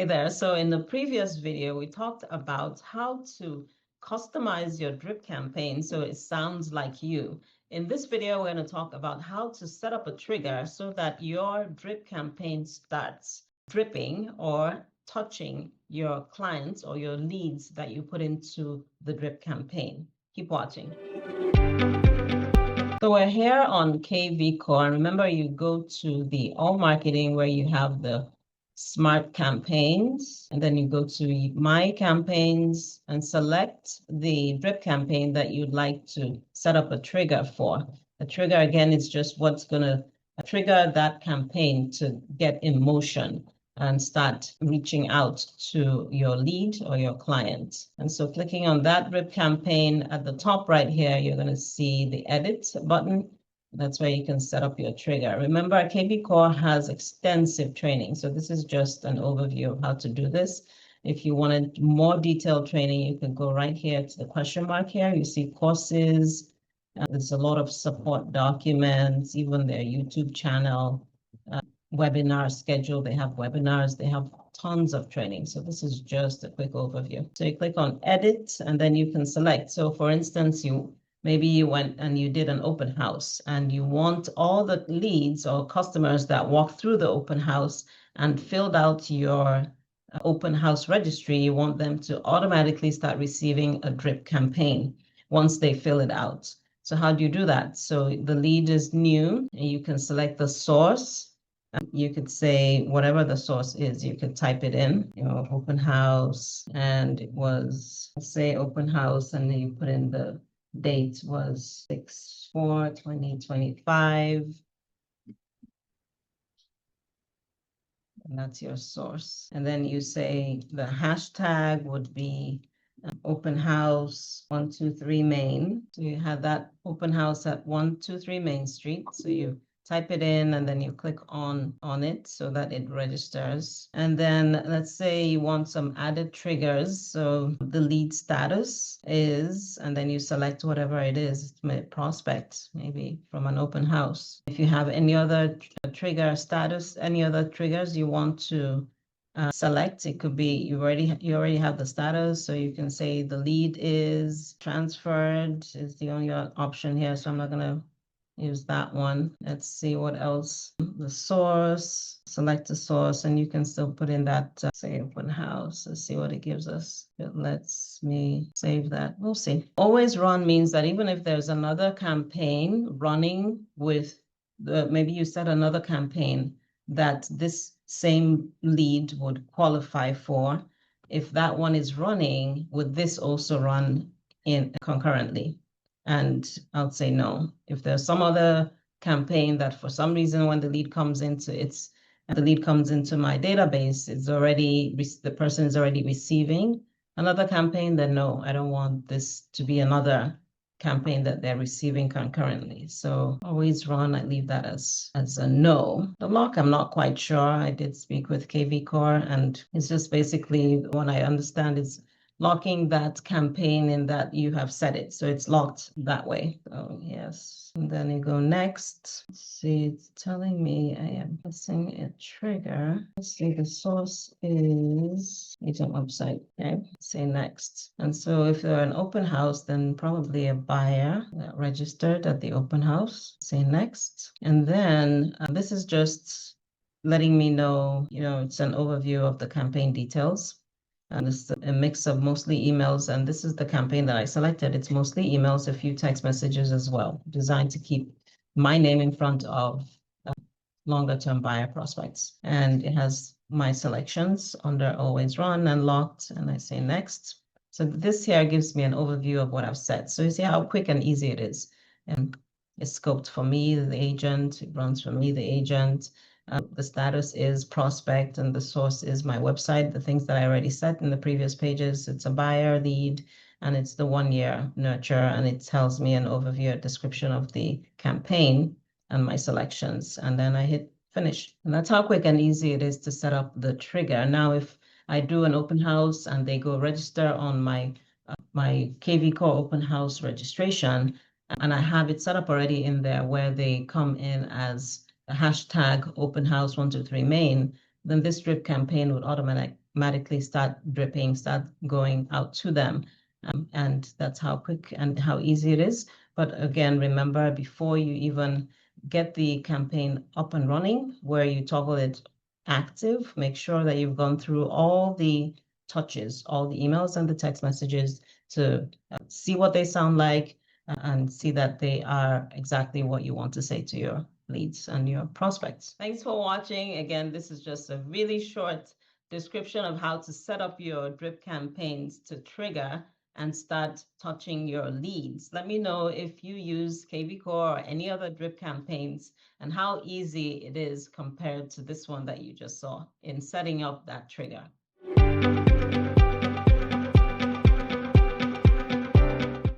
Hey there. So in the previous video, we talked about how to customize your drip campaign so it sounds like you. In this video, we're going to talk about how to set up a trigger so that your drip campaign starts dripping or touching your clients or your leads that you put into the drip campaign. Keep watching. So we're here on KVCore. And remember, you go to the All Marketing where you have the Smart Campaigns, and then you go to My Campaigns and select the drip campaign that you'd like to set up a trigger for. A trigger, again, is just what's going to trigger that campaign to get in motion and start reaching out to your lead or your client. And so clicking on that drip campaign at the top right here, you're going to see the edit button. That's where you can set up your trigger. Remember, KVCore has extensive training. So this is just an overview of how to do this. If you wanted more detailed training, you can go right here to the question mark here. You see courses. There's a lot of support documents, even their YouTube channel, webinar schedule. They have webinars. They have tons of training. So this is just a quick overview. So you click on edit, and then you can select. So for instance, maybe you went and you did an open house and you want all the leads or customers that walk through the open house and filled out your open house registry, you want them to automatically start receiving a drip campaign once they fill it out. So how do you do that? So the lead is new, and you can select the source. You could say whatever the source is, you could type it in, open house, and it was, say, open house, and then you put in the date was 6/4/2025. And that's your source. And then you say the hashtag would be open house 123 Main. So you have that open house at 123 Main Street. So you type it in and then you click on it so that it registers. And then let's say you want some added triggers. So the lead status is, and then you select whatever it is, prospect, maybe from an open house. If you have any other trigger status, any other triggers you want to select, it could be you already have the status, so you can say the lead is transferred is the only option here, so I'm not going to use that one. Let's see what else. The source, select the source, and you can still put in that, say, open house. Let's see what it gives us. It lets me save that. We'll see. Always run means that even if there's another campaign running with maybe you set another campaign that this same lead would qualify for, if that one is running, would this also run in concurrently? And I'll say no. If there's some other campaign that for some reason when the lead comes into my database, the person is already receiving another campaign, then no, I don't want this to be another campaign that they're receiving concurrently. So always run, I leave that as a no. The lock, I'm not quite sure. I did speak with KVCore, and it's just basically what I understand is locking that campaign in that you have set it. So it's locked that way. So yes. And then you go next. Let's see, it's telling me I am missing a trigger. Let's see, the source is agent website. Okay, say next. And so if they're an open house, then probably a buyer that registered at the open house. Say next. And then this is just letting me know, it's an overview of the campaign details. And it's a mix of mostly emails. And this is the campaign that I selected. It's mostly emails, a few text messages as well, designed to keep my name in front of longer term buyer prospects. And it has my selections under always run and locked. And I say next. So this here gives me an overview of what I've set. So you see how quick and easy it is. And it's scoped for me, the agent. It runs for me, the agent. The status is prospect, and the source is my website, the things that I already set in the previous pages. It's a buyer lead, and it's the 1 year nurture, and it tells me an overview, a description of the campaign and my selections. And then I hit finish. And that's how quick and easy it is to set up the trigger. Now, if I do an open house and they go register on my KVCore open house registration, and I have it set up already in there where they come in as hashtag open house 123 main, then this drip campaign would automatically start dripping, start going out to them. And that's how quick and how easy it is. But again, remember, before you even get the campaign up and running, where you toggle it active, make sure that you've gone through all the touches, all the emails and the text messages to see what they sound like and see that they are exactly what you want to say to your leads and your prospects. Thanks for watching. Again, this is just a really short description of how to set up your drip campaigns to trigger and start touching your leads. Let me know if you use KVCore or any other drip campaigns and how easy it is compared to this one that you just saw in setting up that trigger.